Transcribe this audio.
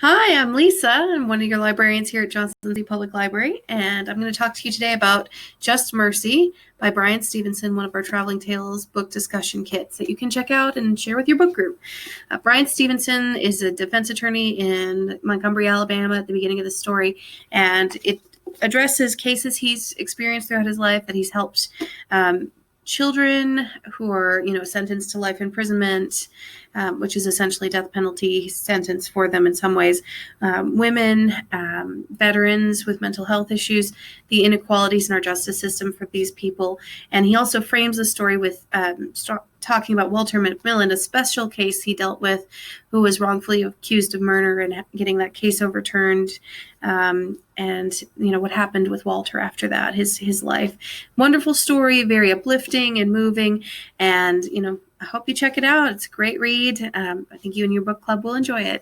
Hi, I'm Lisa. I'm one of your librarians here at Johnson City Public Library, and I'm going to talk to you today about Just Mercy by Bryan Stevenson, one of our Traveling Tales book discussion kits that you can check out and share with your book group. Bryan Stevenson is a defense attorney in Montgomery, Alabama at the beginning of the story, and it addresses cases he's experienced throughout his life that he's helped children who are, sentenced to life imprisonment, which is essentially death penalty sentence for them in some ways, women, veterans with mental health issues, the inequalities in our justice system for these people. And he also frames the story with talking about Walter McMillan, a special case he dealt with, who was wrongfully accused of murder and getting that case overturned. And what happened with Walter after that, his life. Wonderful story, very uplifting and moving. And, I hope you check it out. It's a great read. I think you and your book club will enjoy it.